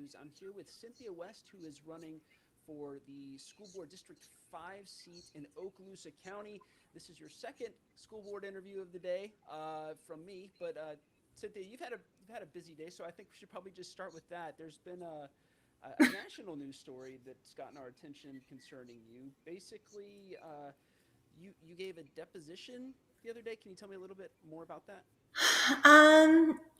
News. I'm here with Cynthia West, who is running for the School Board District 5 seat in Okaloosa County. This is your second school board interview of the day from me, but Cynthia, you've had a busy day, so I think we should probably just start with that. There's been a national news story that's gotten our attention concerning you. Basically, you gave a deposition the other day. Can you tell me a little bit more about that?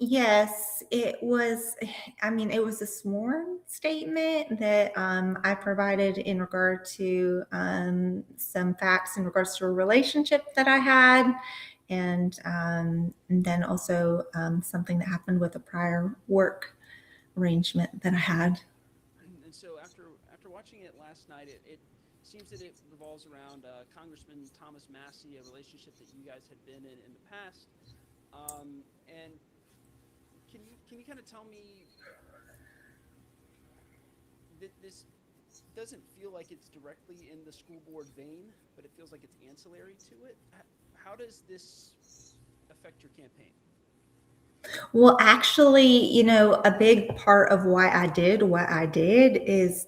Yes, it was, it was a sworn statement that I provided in regard to some facts in regards to a relationship that I had, and then also something that happened with a prior work arrangement that I had. And so after watching it last night, it seems that it revolves around Congressman Thomas Massie, a relationship that you guys had been in the past. And can you kind of tell me that this doesn't feel like it's directly in the school board vein, but it feels like it's ancillary to it? How does this affect your campaign? Well, actually, a big part of why I did what I did is,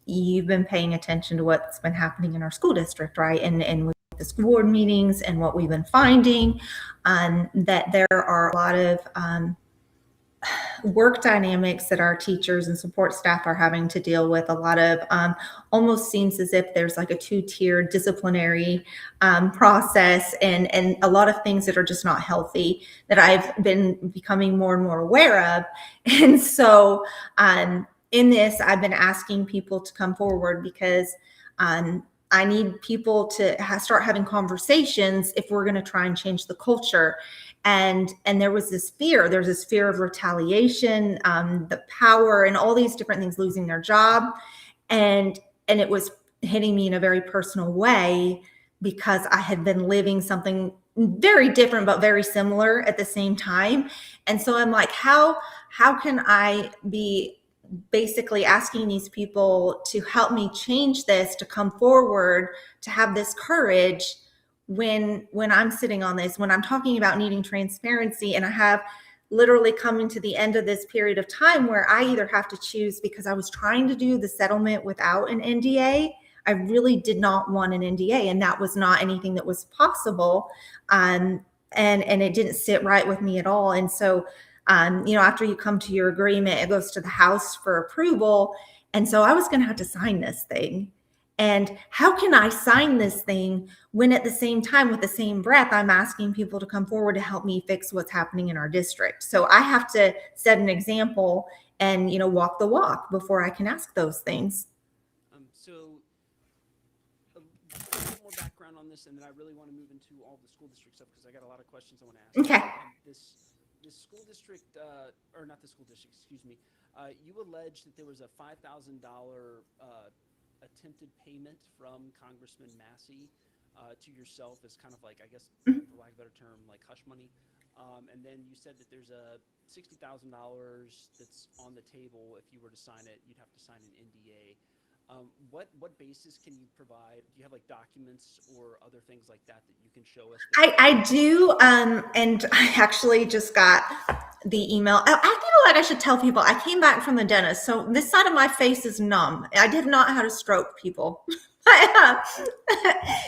you've been paying attention to what's been happening in our school district, right? And with the school board meetings and what we've been finding, that there are a lot of work dynamics that our teachers and support staff are having to deal with. A lot of almost seems as if there's like a two-tiered disciplinary process, and a lot of things that are just not healthy that I've been becoming more and more aware of. And so in this, I've been asking people to come forward because I need people to start having conversations if we're going to try and change the culture. And there's this fear of retaliation, the power, and all these different things, losing their job. And it was hitting me in a very personal way because I had been living something very different, but very similar at the same time. And so I'm like, how can I be basically asking these people to help me change this, to come forward, to have this courage when I'm sitting on this, when I'm talking about needing transparency, and I have literally coming to the end of this period of time where I either have to choose, because I was trying to do the settlement without an NDA. I really did not want an NDA, and that was not anything that was possible. And it didn't sit right with me at all. And so after you come to your agreement, it goes to the House for approval. And so I was going to have to sign this thing. And how can I sign this thing when at the same time, with the same breath, I'm asking people to come forward to help me fix what's happening in our district? So I have to set an example and, walk the walk before I can ask those things. So a little more background on this, and then I really want to move into all the school district stuff because I got a lot of questions I want to ask. Okay. This school district, or not the school district, excuse me, you alleged that there was a $5,000 attempted payment from Congressman Massie to yourself as kind of like, I guess, for lack of a better term, like hush money. And then you said that there's a $60,000 that's on the table. If you were to sign it, you'd have to sign an NDA. What basis can you provide? Do you have like documents or other things like that you can show us? I do. And I actually just got the email. I should tell people I came back from the dentist. So this side of my face is numb. I did not know how to stroke people.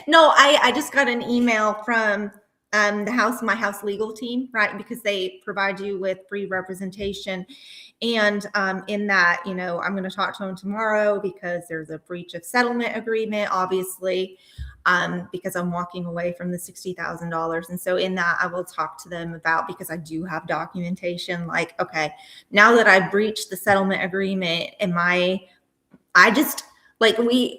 No, I just got an email from my house legal team, right? Because they provide you with free representation. And in that, I'm going to talk to them tomorrow because there's a breach of settlement agreement, obviously, because I'm walking away from the $60,000. And so in that, I will talk to them about, because I do have documentation, like, okay, now that I've breached the settlement agreement, I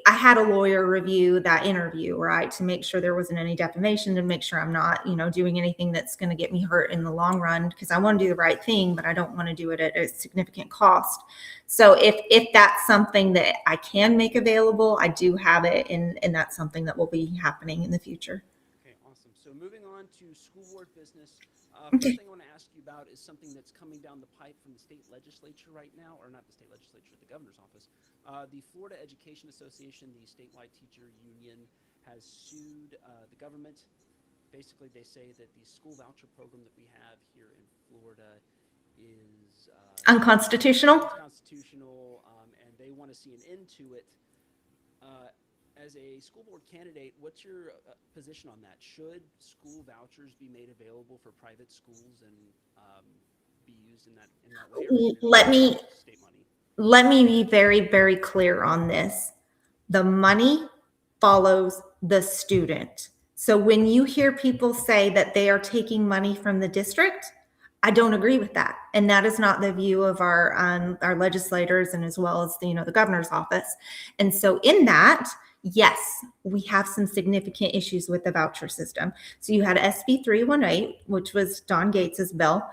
had a lawyer review that interview, right, to make sure there wasn't any defamation, to make sure I'm not, doing anything that's going to get me hurt in the long run, because I want to do the right thing, but I don't want to do it at a significant cost. So if that's something that I can make available, I do have it, and that's something that will be happening in the future. Okay, awesome. So moving on to school board business. Okay. First thing I want to ask you about is something that's coming down the pipe from the state legislature right now, or not the state legislature, the governor's office. The Florida Education Association, the statewide teacher union, has sued the government. Basically, they say that the school voucher program that we have here in Florida is Unconstitutional. to see an end to it. As a school board candidate, what's your position on that? Should school vouchers be made available for private schools and be used in that way? Or should it Let all me be state money? let me be very, very clear on this. The money follows the student. So when you hear people say that they are taking money from the district, I don't agree with that, and that is not the view of our legislators and as well as the governor's office. And so in that, yes, we have some significant issues with the voucher system. So you had SB 318, which was Don Gates's bill.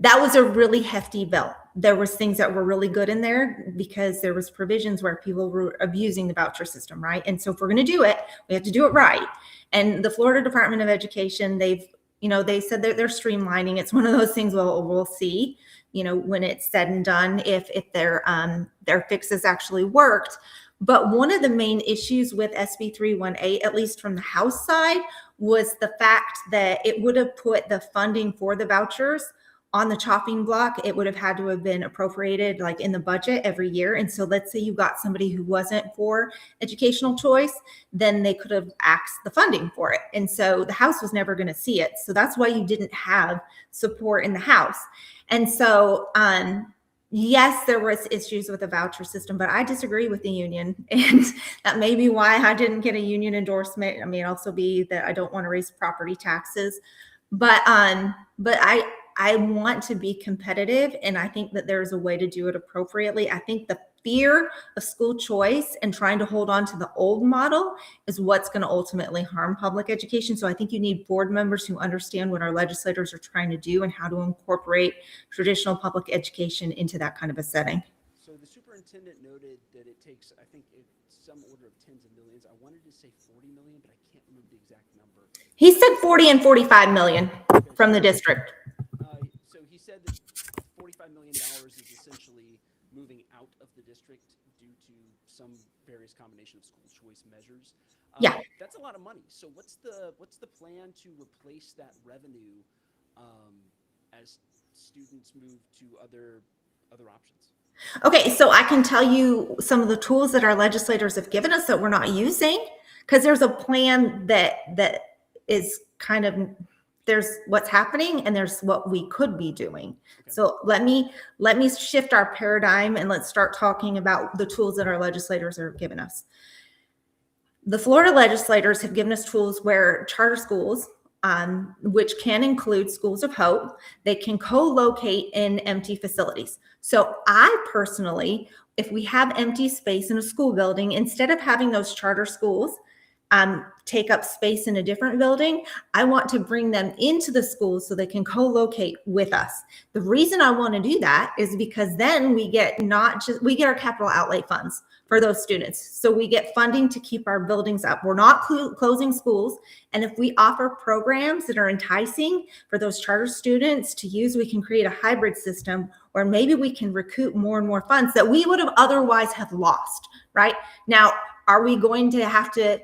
That was a really hefty bill. There was things that were really good in there because there was provisions where people were abusing the voucher system, right? And so if we're going to do it, we have to do it right. And the Florida Department of Education, they said that they're streamlining. It's one of those things we'll see, when it's said and done, if their fixes actually worked. But one of the main issues with SB 318, at least from the House side, was the fact that it would have put the funding for the vouchers on the chopping block. It would have had to have been appropriated like in the budget every year. And so let's say you got somebody who wasn't for educational choice, then they could have axed the funding for it. And so the House was never going to see it. So that's why you didn't have support in the House. And so, yes, there was issues with the voucher system, but I disagree with the union. And that may be why I didn't get a union endorsement. I mean, also be that I don't want to raise property taxes, but I want to be competitive, and I think that there's a way to do it appropriately. I think the fear of school choice and trying to hold on to the old model is what's going to ultimately harm public education. So I think you need board members who understand what our legislators are trying to do and how to incorporate traditional public education into that kind of a setting. So the superintendent noted that it takes, I think, some order of tens of millions. I wanted to say 40 million, but I can't remember the exact number. He said 40 and 45 million from the district. So he said that $45 million is essentially moving out of the district due to some various combination of school choice measures. Yeah. That's a lot of money. So what's the plan to replace that revenue as students move to other options? Okay, so I can tell you some of the tools that our legislators have given us that we're not using, because there's a plan that is kind of, there's what's happening and there's what we could be doing. Okay. So let me shift our paradigm and let's start talking about the tools that our legislators are giving us. The Florida legislators have given us tools where charter schools, which can include schools of hope, they can co-locate in empty facilities. So I personally, if we have empty space in a school building, instead of having those charter schools take up space in a different building, I want to bring them into the schools so they can co-locate with us. The reason I want to do that is because then we get our capital outlay funds for those students. So we get funding to keep our buildings up. We're not closing schools. And if we offer programs that are enticing for those charter students to use, we can create a hybrid system where maybe we can recoup more and more funds that we would have otherwise have lost, right? Now, are we going to have to,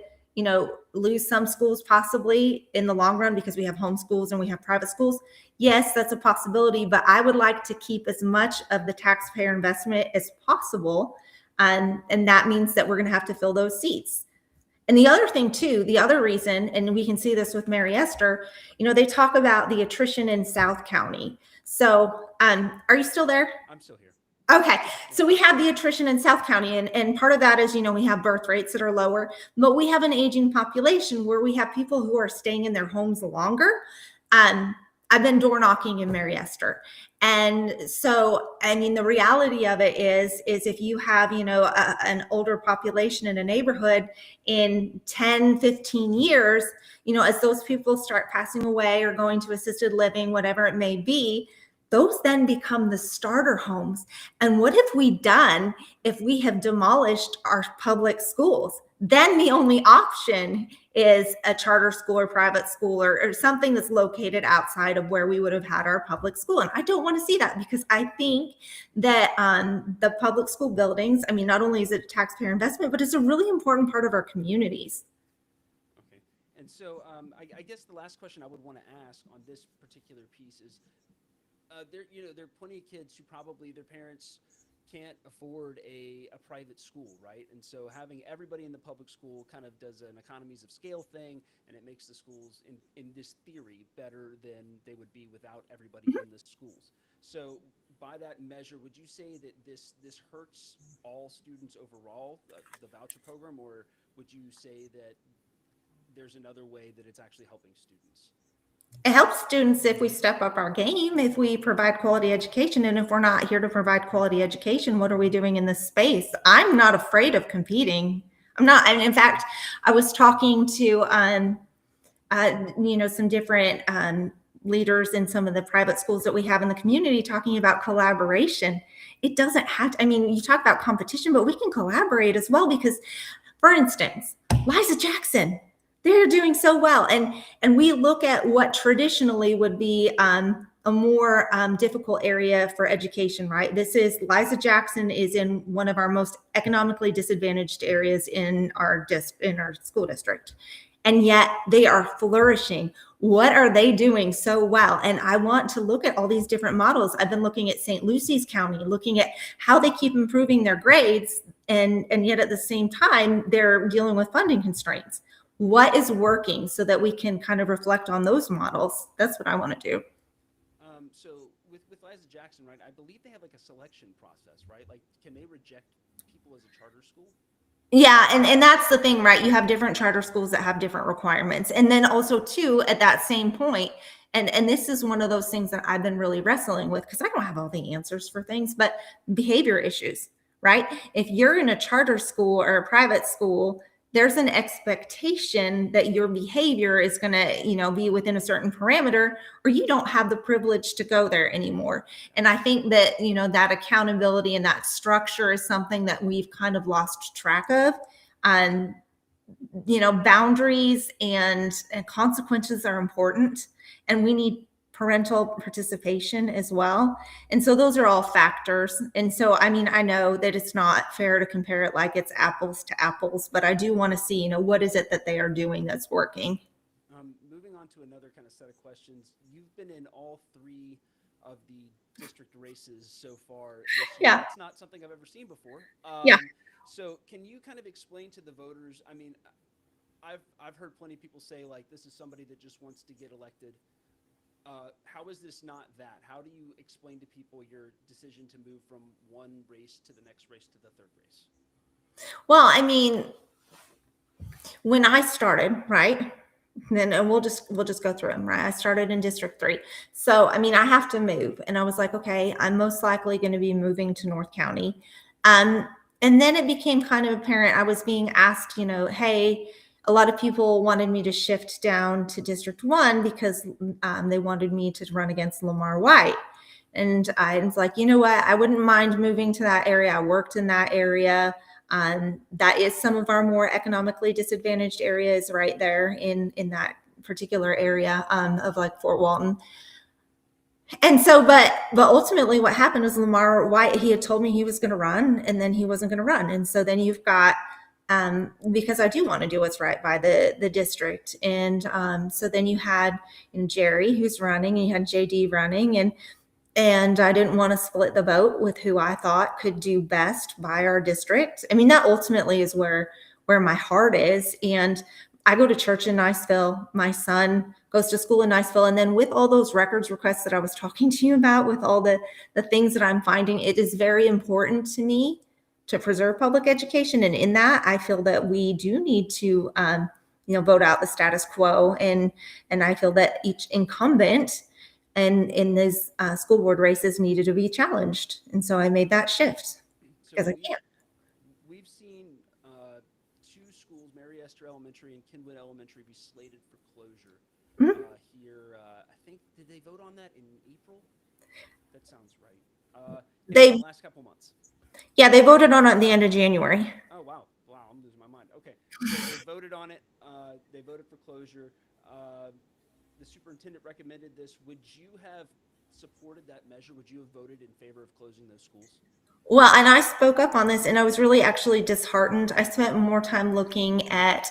lose some schools possibly in the long run because we have homeschools and we have private schools? Yes, that's a possibility, but I would like to keep as much of the taxpayer investment as possible. And that means that we're going to have to fill those seats. And the other thing too, the other reason, and we can see this with Mary Esther, they talk about the attrition in South County. So are you still there? I'm still here. Okay, so we have the attrition in South County, and part of that is, we have birth rates that are lower, but we have an aging population where we have people who are staying in their homes longer. I've been door knocking in Mary Esther. And so, the reality of it is if you have, an older population in a neighborhood in 10, 15 years, as those people start passing away or going to assisted living, whatever it may be, those then become the starter homes. And what have we done if we have demolished our public schools? Then the only option is a charter school or private school or something that's located outside of where we would have had our public school. And I don't want to see that, because I think that the public school buildings, not only is it a taxpayer investment, but it's a really important part of our communities. Okay. And so I guess the last question I would want to ask on this particular piece is, there are plenty of kids who probably their parents can't afford a private school, right? And so having everybody in the public school kind of does an economies of scale thing, and it makes the schools, in this theory, better than they would be without everybody in the schools. So by that measure, would you say that this hurts all students overall, the voucher program, or would you say that there's another way that it's actually helping students? It helps students if we step up our game, if we provide quality education. And if we're not here to provide quality education, what are we doing in this space? I'm not afraid of competing. I'm not. And in fact, I was talking to, some different leaders in some of the private schools that we have in the community talking about collaboration. It doesn't have to, I mean, you talk about competition, but we can collaborate as well because, for instance, Liza Jackson, they're doing so well. And we look at what traditionally would be a more difficult area for education, right? Liza Jackson is in one of our most economically disadvantaged areas in our school district. And yet they are flourishing. What are they doing so well? And I want to look at all these different models. I've been looking at St. Lucie County, looking at how they keep improving their grades. And yet at the same time, they're dealing with funding constraints. What is working so that we can kind of reflect on those models? That's what I want to do. So with Liza Jackson, right, I believe they have like a selection process, right? Like, can they reject people as a charter school? Yeah, and that's the thing, right? You have different charter schools that have different requirements. And then also too, at that same point, and this is one of those things that I've been really wrestling with because I don't have all the answers for things, but behavior issues, right? If you're in a charter school or a private school, there's an expectation that your behavior is going to, be within a certain parameter, or you don't have the privilege to go there anymore. And I think that, that accountability and that structure is something that we've kind of lost track of. Boundaries and consequences are important, and we need parental participation as well. And so those are all factors. And so, I mean, I know that it's not fair to compare it like it's apples to apples, but I do want to see, what is it that they are doing that's working? Moving on to another kind of set of questions. You've been in all three of the district races so far this year. Yeah. That's not something I've ever seen before. Yeah. So can you kind of explain to the voters, I mean, I've heard plenty of people say, like, this is somebody that just wants to get elected. How is this not that? How do you explain to people your decision to move from one race to the next race to the third race? Well, I mean, when I started, right, then we'll just go through them, right? I started in District 3. So, I mean, I have to move. And I was like, okay, I'm most likely going to be moving to North County. And then it became kind of apparent. I was being asked, hey, a lot of people wanted me to shift down to District 1 because they wanted me to run against Lamar White. And I was like, you know what? I wouldn't mind moving to that area. I worked in that area. That is some of our more economically disadvantaged areas right there in that particular area of like Fort Walton. And so, but ultimately what happened was Lamar White, he had told me he was going to run and then he wasn't going to run. And so then you've got, because I do want to do what's right by the district. And so then you had Jerry who's running, and you had JD running, and I didn't want to split the vote with who I thought could do best by our district. I mean, that ultimately is where my heart is. And I go to church in Niceville. My son goes to school in Niceville. And then with all those records requests that I was talking to you about, with all the things that I'm finding, it is very important to me to preserve public education. And in that, I feel that we do need to, vote out the status quo. And I feel that each incumbent and in these school board races needed to be challenged. And so I made that shift because I can't. We've seen two schools, Mary Esther Elementary and Kenwood Elementary, be slated for closure here. I think, did they vote on that in April? That sounds right. In the last couple months. Yeah, they voted on it at the end of January. Oh, wow. I'm losing my mind. Okay. So they voted on it. They voted for closure. The superintendent recommended this. Would you have supported that measure? Would you have voted in favor of closing those schools? Well, and I spoke up on this, and I was really actually disheartened. I spent more time looking at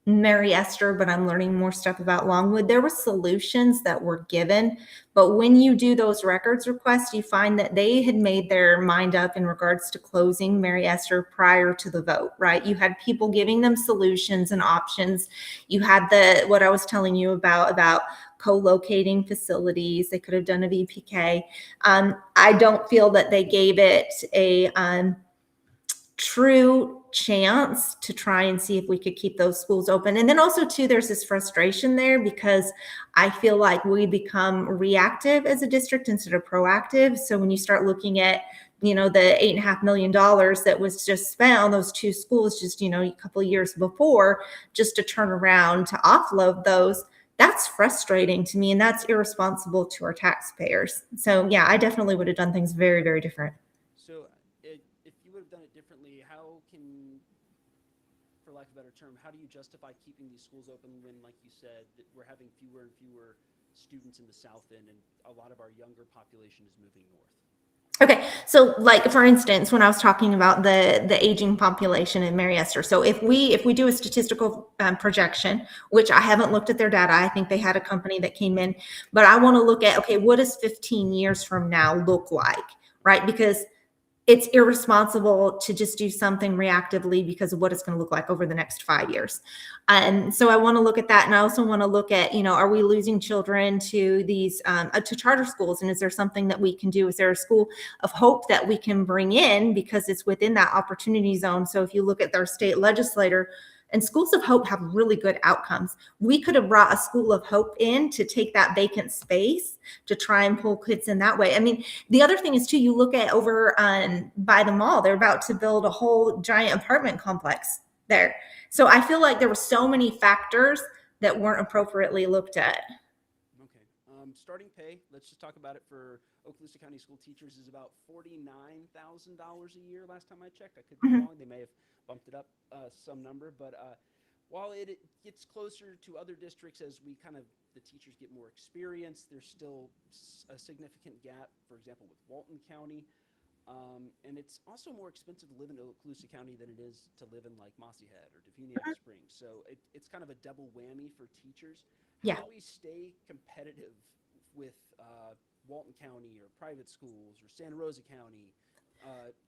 Mary Esther, but I'm learning more stuff about Longwood. There were solutions that were given, but when you do those records requests, you find that they had made their mind up in regards to closing Mary Esther prior to the vote, right? You had people giving them solutions and options. You had what I was telling you about co-locating facilities. They could have done a VPK. I don't feel that they gave it a true chance to try and see if we could keep those schools open. And then also too, there's this frustration there because I feel like we become reactive as a district instead of proactive. So when you start looking at, the $8.5 million that was just spent on those two schools, just, a couple of years before, just to turn around to offload those, that's frustrating to me. And that's irresponsible to our taxpayers. So yeah, I definitely would have done things very, very different. So if you would have done it differently, for lack of a better term, how do you justify keeping these schools open when, like you said, that we're having fewer and fewer students in the South End and a lot of our younger population is moving north? Okay, so like for instance, when I was talking about the aging population in Mary Esther, so if we do a statistical projection, which I haven't looked at their data, I think they had a company that came in, but I want to look at, okay, what does 15 years from now look like, right? Because it's irresponsible to just do something reactively because of what it's going to look like over the next 5 years. And so I want to look at that. And I also want to look at, are we losing children to these, to charter schools? And is there something that we can do? Is there a school of hope that we can bring in because it's within that opportunity zone? So if you look at their state legislator, and schools of hope have really good outcomes. We could have brought a school of hope in to take that vacant space to try and pull kids in that way. I mean, the other thing is too, you look at over by the mall, they're about to build a whole giant apartment complex there. So I feel like there were so many factors that weren't appropriately looked at. Okay. Starting pay, let's just talk about it for Okaloosa County school teachers, is about $49,000 a year last time I checked. I could be wrong. They may have bumped it up some number, but while it gets closer to other districts as the teachers get more experience, there's still a significant gap, for example, with Walton County. And it's also more expensive to live in Okaloosa County than it is to live in like Mossy Head or Devonian Springs. So it's kind of a double whammy for teachers. Yeah. How do we stay competitive with Walton County or private schools or Santa Rosa County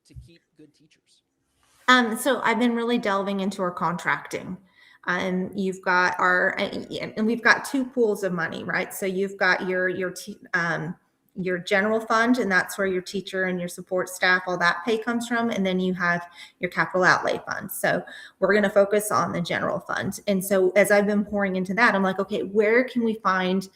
to keep good teachers? So I've been really delving into our contracting. You've got and we've got two pools of money, right? So you've got your general fund, and that's where your teacher and your support staff, all that pay comes from. And then you have your capital outlay fund. So we're going to focus on the general fund. And so as I've been pouring into that, I'm like, okay, where can we find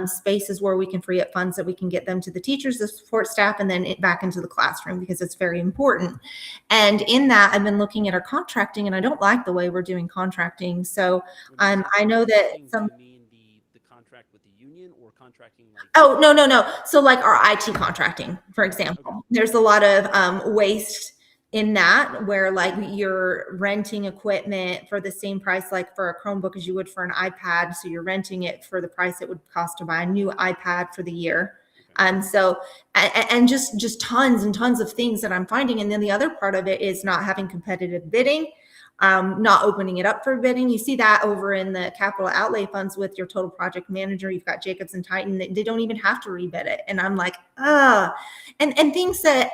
spaces where we can free up funds that we can get them to the teachers, the support staff, and then back into the classroom, because it's very important. And in that, I've been looking at our contracting, and I don't like the way we're doing contracting. So I know that some. Do you mean the contract with the union or contracting? Oh, no. So like our IT contracting, for example, okay. There's a lot of waste in that, where like you're renting equipment for the same price, like for a Chromebook, as you would for an iPad. So you're renting it for the price it would cost to buy a new iPad for the year. So, and just tons and tons of things that I'm finding. And then the other part of it is not having competitive bidding, not opening it up for bidding. You see that over in the capital outlay funds with your total project manager. You've got Jacobs and Titan. They don't even have to rebid it. And I'm like, and things that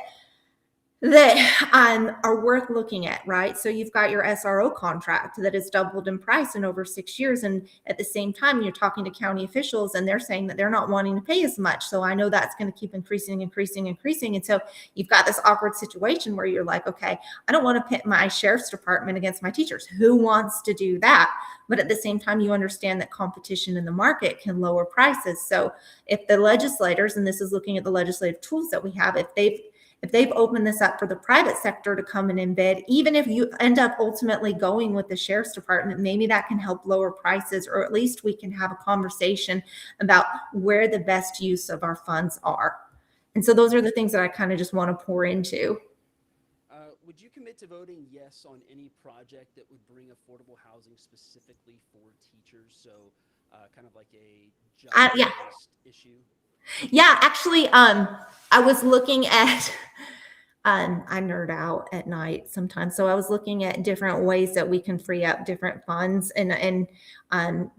are worth looking at, right? So you've got your SRO contract that has doubled in price in over 6 years. And at the same time, you're talking to county officials and they're saying that they're not wanting to pay as much. So I know that's going to keep increasing. And so you've got this awkward situation where you're like, okay, I don't want to pit my sheriff's department against my teachers. Who wants to do that? But at the same time, you understand that competition in the market can lower prices. So if the legislators, and this is looking at the legislative tools that we have, if they've opened this up for the private sector to come in and bid, even if you end up ultimately going with the sheriff's department, maybe that can help lower prices, or at least we can have a conversation about where the best use of our funds are. And so those are the things that I kind of just want to pour into. Would you commit to voting yes on any project that would bring affordable housing specifically for teachers? So kind of like a job-based issue? Yeah, actually, I was looking at I nerd out at night sometimes. So I was looking at different ways that we can free up different funds and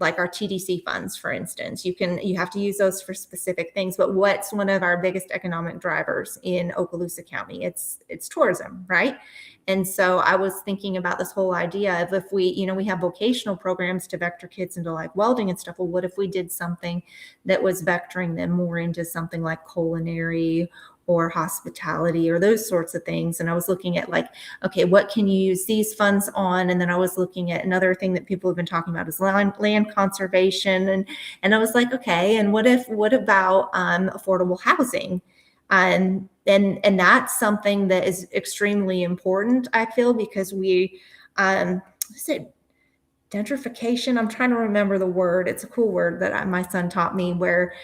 like our TDC funds, for instance. You have to use those for specific things. But what's one of our biggest economic drivers in Okaloosa County? It's tourism, right? And so I was thinking about this whole idea of if we, we have vocational programs to vector kids into like welding and stuff. Well, what if we did something that was vectoring them more into something like culinary or hospitality or those sorts of things? And I was looking at like, okay, what can you use these funds on? And then I was looking at another thing that people have been talking about is land conservation. And I was like, okay, and what about affordable housing? And that's something that is extremely important, I feel, because we, is it gentrification? I'm trying to remember the word. It's a cool word that my son taught me, where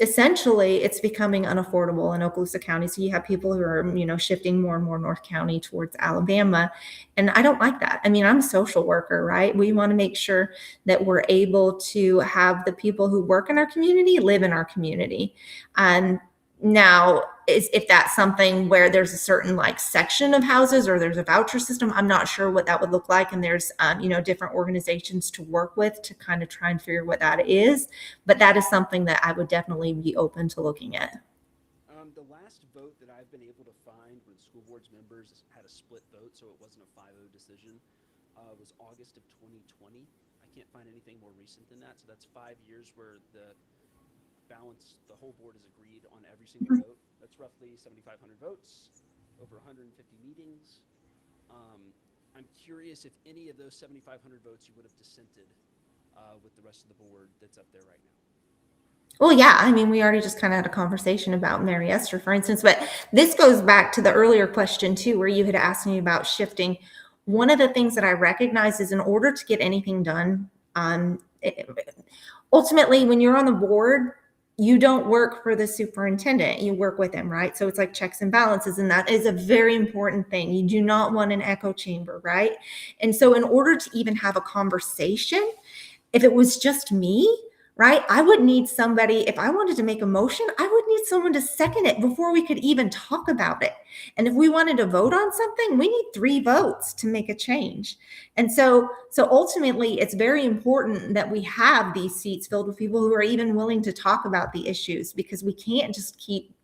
essentially it's becoming unaffordable in Okaloosa County. So you have people who are, shifting more and more North County towards Alabama. And I don't like that. I mean, I'm a social worker, right? We want to make sure that we're able to have the people who work in our community live in our community. Now, if that's something where there's a certain like section of houses or there's a voucher system, I'm not sure what that would look like. And there's, different organizations to work with to kind of try and figure what that is. But that is something that I would definitely be open to looking at. The last vote that I've been able to find when school board's members had a split vote, so it wasn't a 5-0 decision, was August of 2020. I can't find anything more recent than that. So that's 5 years where the whole board has agreed on every single vote. That's roughly 7,500 votes, over 150 meetings. I'm curious if any of those 7,500 votes you would have dissented with the rest of the board that's up there right now. Well, yeah, I mean, we already just kind of had a conversation about Mary Esther, for instance, but this goes back to the earlier question too, where you had asked me about shifting. One of the things that I recognize is in order to get anything done, ultimately, when you're on the board, you don't work for the superintendent, you work with him, right? So it's like checks and balances, and that is a very important thing. You do not want an echo chamber, right? And so in order to even have a conversation, if it was just me, right, I would need somebody, if I wanted to make a motion, I would need someone to second it before we could even talk about it. And if we wanted to vote on something, we need 3 votes to make a change. And so ultimately, it's very important that we have these seats filled with people who are even willing to talk about the issues, because we can't just keep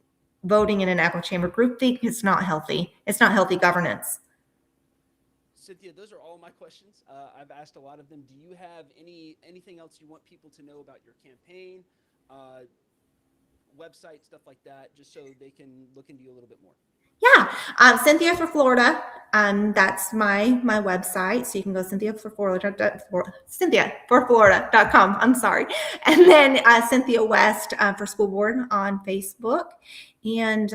voting in an echo chamber. Groupthink is not healthy. It's not healthy governance. Cynthia, those are all my questions. I've asked a lot of them. Do you have anything else you want people to know about your campaign, website, stuff like that, just so they can look into you a little bit more? Yeah, Cynthia for Florida. That's my website. So you can go cynthiaforflorida.com. I'm sorry. And then Cynthia West for school board on Facebook. And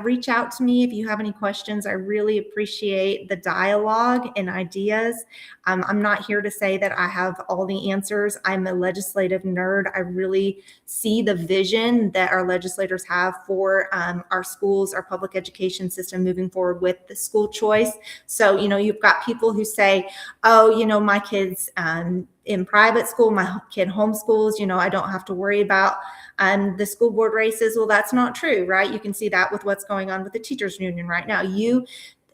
reach out to me if you have any questions. I really appreciate the dialogue and ideas. I'm not here to say that I have all the answers. I'm a legislative nerd. I really see the vision that our legislators have for our schools, our public education system moving forward with the school choice. So, you've got people who say, oh, my kid's in private school, my kid homeschools, I don't have to worry about the school board races. Well, that's not true, right? You can see that with what's going on with the teachers union right now.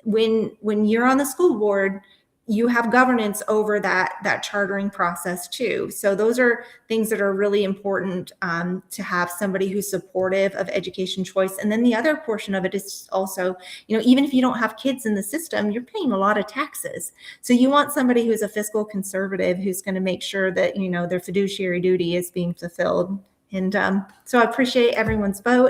When you're on the school board, you have governance over that chartering process too. So those are things that are really important to have somebody who's supportive of education choice. And then the other portion of it is also, even if you don't have kids in the system, you're paying a lot of taxes. So you want somebody who's a fiscal conservative, who's going to make sure that, their fiduciary duty is being fulfilled. And so I appreciate everyone's vote.